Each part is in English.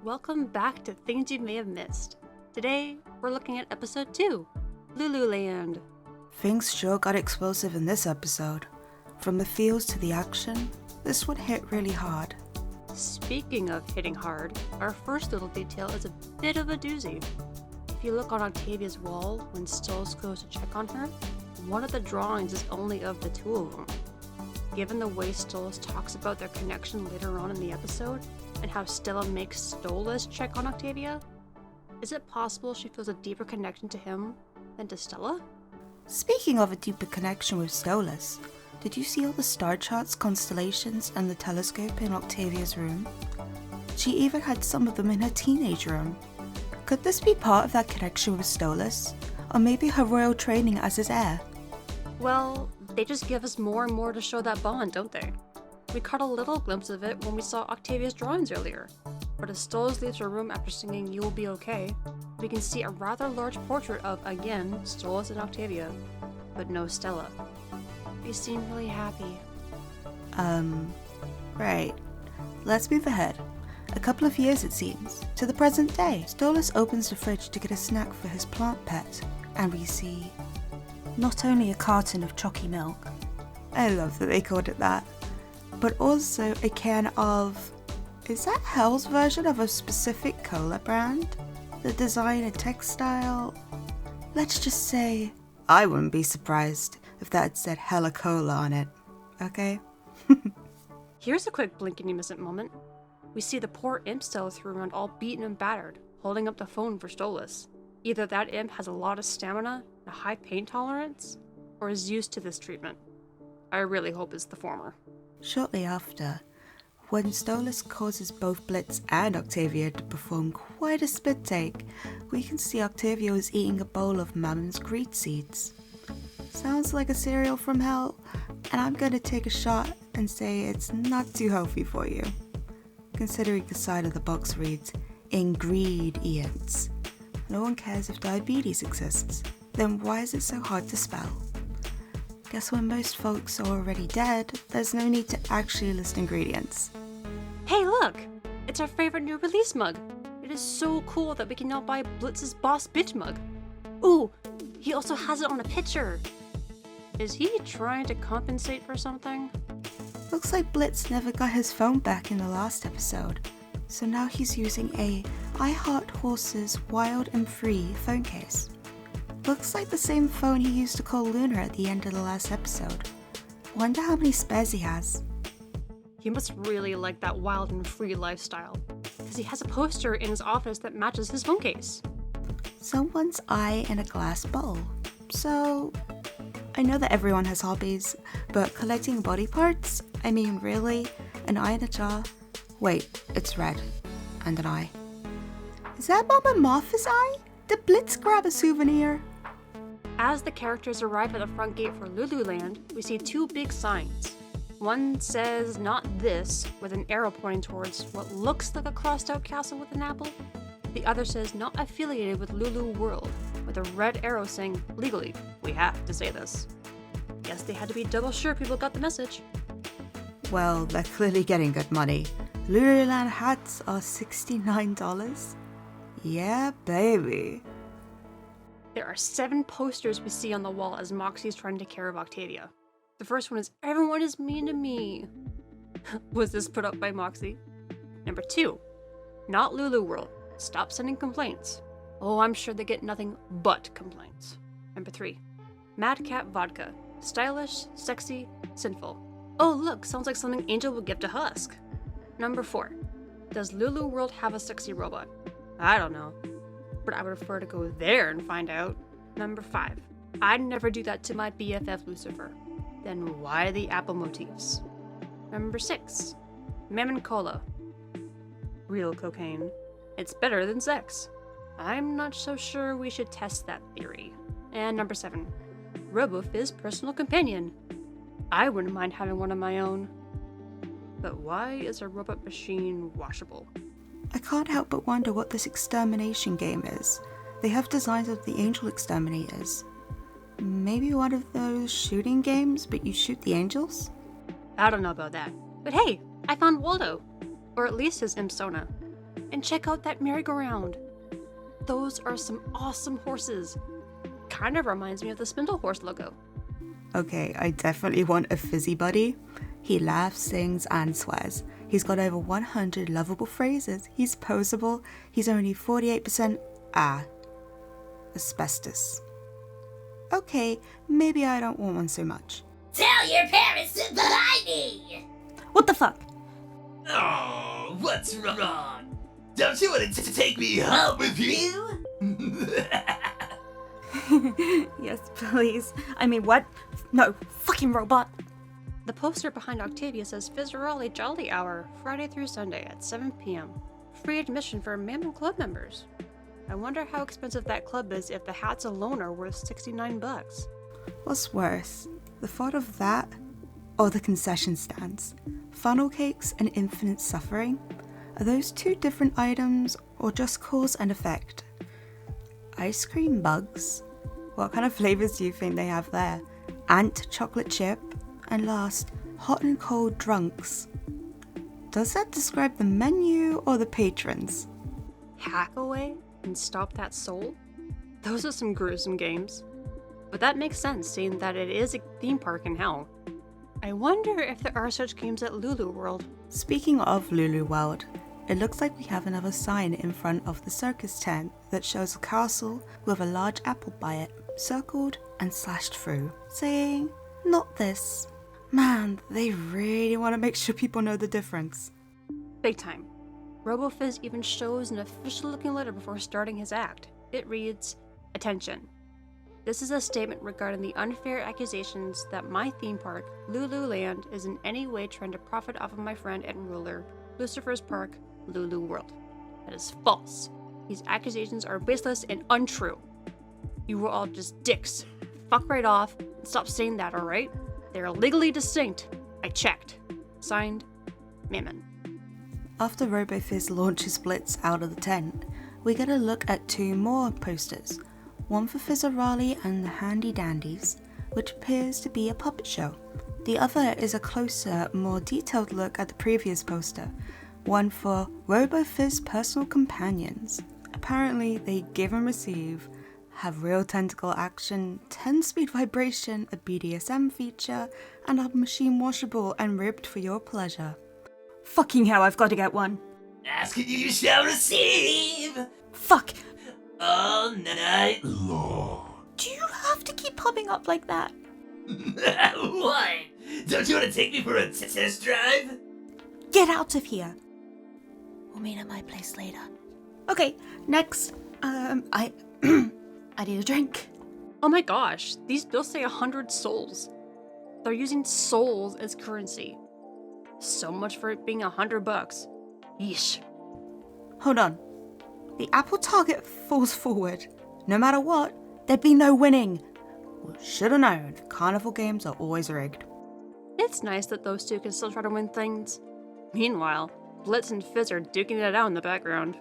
welcome back to Things You May Have Missed. Today, we're looking at episode 2, Lululand. Things sure got explosive in this episode. From the feels to the action, this one hit really hard. Speaking of hitting hard, our first little detail is a bit of a doozy. If you look on Octavia's wall when Stolitz goes to check on her, one of the drawings is only of the two of them. Given the way Stolitz talks about their connection later on in the episode, and how Stella makes stolas check on Octavia, is it possible she feels a deeper connection to him than to Stella? Speaking of a deeper connection with stolas, did you see all the star charts, constellations, and the telescope in Octavia's room? She even had some of them in her teenage room. Could this be part of that connection with Stolas? Or maybe her royal training as his heir? Well, they just give us more and more to show that bond, don't they? We caught a little glimpse of it when we saw Octavia's drawings earlier. But as Stolas leaves her room after singing "You'll Be Okay," we can see a rather large portrait of, again, Stolas and Octavia, but no Stella. They seem really happy. Right. Let's move ahead. A couple of years, it seems, to the present day. Stolas opens the fridge to get a snack for his plant pet, and we see not only a carton of chalky milk, I love that they called it that, but also a can of, is that Hell's version of a specific cola brand? The design and textile? Let's just say, I wouldn't be surprised if that had said Hella Cola on it, okay? Here's a quick blink and you miss it moment. We see the poor imp Stella threw around all beaten and battered, holding up the phone for Stolas. Either that imp has a lot of stamina, a high pain tolerance, or is used to this treatment. I really hope it's the former. Shortly after, when Stolas causes both Blitz and Octavia to perform quite a spit take, we can see Octavia is eating a bowl of Mammon's greed seeds. Sounds like a cereal from hell, and I'm gonna take a shot and say it's not too healthy for you. Considering the side of the box reads, ingredients. No one cares if diabetes exists, then why is it so hard to spell? Guess when most folks are already dead, there's no need to actually list ingredients. Hey look! It's our favorite new release mug! It is so cool that we can now buy Blitz's Boss Bitch mug. Ooh! He also has it on a picture! Is he trying to compensate for something? Looks like Blitz never got his phone back in the last episode, so now he's using a I Heart Horses Wild and Free phone case. Looks like the same phone he used to call Luna at the end of the last episode. Wonder how many spares he has. He must really like that wild and free lifestyle, because he has a poster in his office that matches his phone case. Someone's eye in a glass bowl. So, I know that everyone has hobbies, but collecting body parts? I mean, really? An eye in a jar? Wait, it's red. And an eye. Is that Mama Martha's eye? Did Blitz grab a souvenir? As the characters arrive at the front gate for Lululand, we see two big signs. One says "Not This," with an arrow pointing towards what looks like a crossed out castle with an apple. The other says "Not Affiliated with Lulu World," with a red arrow saying, "Legally, we have to say this." Guess they had to be double sure people got the message. Well, they're clearly getting good money. Lululand hats are $69? Yeah, baby. There are 7 posters we see on the wall as Moxie is trying to take care of Octavia. The first one is "Everyone is mean to me." Was this put up by Moxie? Number 2, "Not Lulu World. Stop sending complaints." Oh, I'm sure they get nothing but complaints. Number 3, "Madcap Vodka. Stylish, sexy, sinful." Oh look, sounds like something Angel would give to Husk. Number 4, "Does Lulu World have a sexy robot?" I don't know, but I would prefer to go there and find out. Number 5, "I'd never do that to my BFF Lucifer." Then why the apple motifs? Number 6, "Mammon Cola. Real cocaine. It's better than sex. I'm not so sure we should test that theory." And number 7, "Robo Fizz personal companion. I wouldn't mind having one of my own. But why is a robot machine washable?" I can't help but wonder what this extermination game is. They have designs of the angel exterminators. Maybe one of those shooting games, but you shoot the angels? I don't know about that. But hey, I found Waldo. Or at least his Imsona. And check out that merry-go-round. Those are some awesome horses. Kind of reminds me of the Spindle Horse logo. Okay, I definitely want a fizzy buddy. He laughs, sings, and swears. He's got over 100 lovable phrases. He's poseable. He's only 48% asbestos. Okay, maybe I don't want one so much. Tell your parents to deny me! What the fuck? Oh, what's wrong? Don't you want to take me home with you? Yes, please. I mean, what? No, fucking robot. The poster behind Octavia says Fizzarolli Jolly Hour, Friday through Sunday at 7 p.m. Free admission for Mammon Club members. I wonder how expensive that club is if the hats alone are worth $69. What's worse, the thought of that or the concession stands? Funnel cakes and infinite suffering? Are those two different items or just cause and effect? Ice cream bugs? What kind of flavors do you think they have there? Ant chocolate chip? And last, hot and cold drunks. Does that describe the menu or the patrons? Hack away and stop that soul? Those are some gruesome games. But that makes sense, seeing that it is a theme park in hell. I wonder if there are such games at Lulu World. Speaking of Lulu World, it looks like we have another sign in front of the circus tent that shows a castle with a large apple by it, circled and slashed through, saying, "Not this." Man, they really want to make sure people know the difference. Big time. Robo Fizz even shows an official looking letter before starting his act. It reads, "Attention. This is a statement regarding the unfair accusations that my theme park, Lululand, is in any way trying to profit off of my friend and ruler, Lucifer's Park, Lulu World. That is false. These accusations are baseless and untrue. You were all just dicks. Fuck right off and stop saying that, alright? They are legally distinct. I checked. Signed, Mammon." After RoboFizz launches Blitz out of the tent, we get a look at two more posters, one for Fizzarolli and the Handy Dandies, which appears to be a puppet show. The other is a closer, more detailed look at the previous poster, one for RoboFizz Personal Companions. Apparently they give and receive, have real tentacle action, 10-speed vibration, a BDSM feature, and are machine washable and ribbed for your pleasure. Fucking hell, I've got to get one. Ask and you shall receive! Fuck! All night long. Do you have to keep popping up like that? What? Don't you want to take me for a test drive? Get out of here! We'll meet at my place later. Okay, next, I need a drink. Oh my gosh, these bills say 100 souls. They're using souls as currency. So much for it being $100. Yeesh. Hold on. The Apple target falls forward. No matter what, there'd be no winning. Well, shoulda known. Carnival games are always rigged. It's nice that those two can still try to win things. Meanwhile, Blitz and Fizz are duking it out in the background.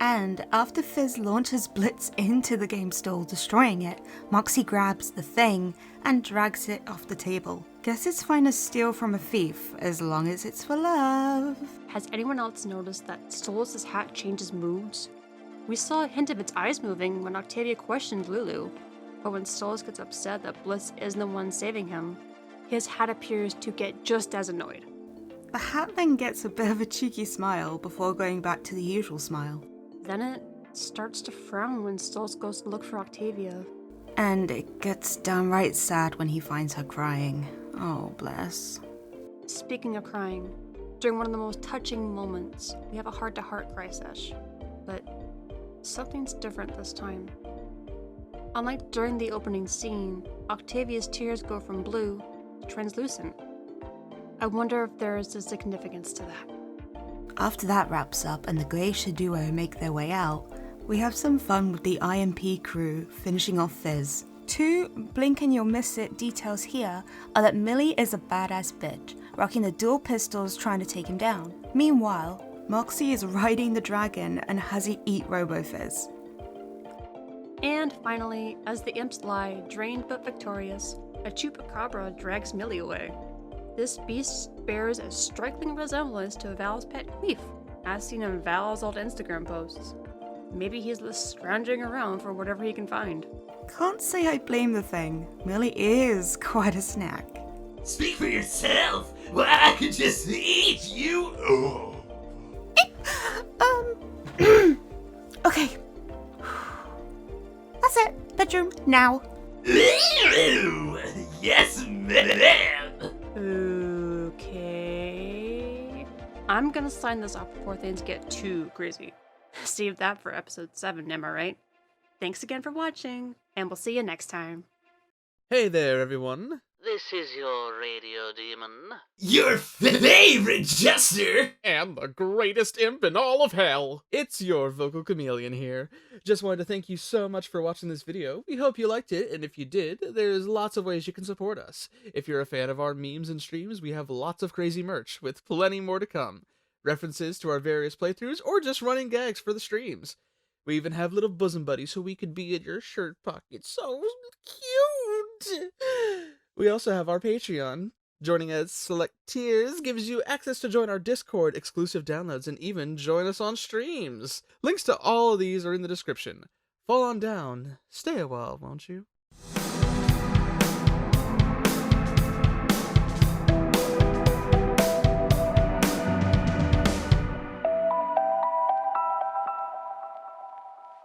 And after Fizz launches Blitz into the game stall, destroying it, Moxie grabs the thing and drags it off the table. Guess it's fine to steal from a thief, as long as it's for love. Has anyone else noticed that Stolas' hat changes moods? We saw a hint of its eyes moving when Octavia questioned Lulu, but when Stolas gets upset that Blitz isn't the one saving him, his hat appears to get just as annoyed. The hat then gets a bit of a cheeky smile before going back to the usual smile. Then it starts to frown when Stolas goes to look for Octavia. And it gets downright sad when he finds her crying. Oh, bless. Speaking of crying, during one of the most touching moments, we have a heart-to-heart cry sesh. But something's different this time. Unlike during the opening scene, Octavia's tears go from blue to translucent. I wonder if there is a significance to that. After that wraps up and the Glacier duo make their way out, we have some fun with the IMP crew finishing off Fizz. Two blink and you'll miss it details here are that Millie is a badass bitch, rocking the dual pistols trying to take him down. Meanwhile, Moxie is riding the dragon and has it eat RoboFizz. And finally, as the imps lie, drained but victorious, a chupacabra drags Millie away. This beast bears a striking resemblance to Val's pet Queef, I've seen him Val's old Instagram posts. Maybe he's just scrounging around for whatever he can find. Can't say I blame the thing. Millie is quite a snack. Speak for yourself. Well, I could just eat you. Oh. Okay. That's it. Bedroom now. Yes, ma'am. Okay. I'm gonna sign this off before things get too crazy. Save that for episode 7, am I right? Thanks again for watching, and we'll see you next time. Hey there, everyone. This is your radio demon. Your favorite jester. And the greatest imp in all of hell. It's your vocal chameleon here. Just wanted to thank you so much for watching this video. We hope you liked it, and if you did, there's lots of ways you can support us. If you're a fan of our memes and streams, we have lots of crazy merch, with plenty more to come. References to our various playthroughs, or just running gags for the streams. We even have little bosom buddies so we could be in your shirt pocket. So cute! We also have our Patreon. Joining at select tiers gives you access to join our Discord, exclusive downloads, and even join us on streams. Links to all of these are in the description. Fall on down. Stay a while, won't you?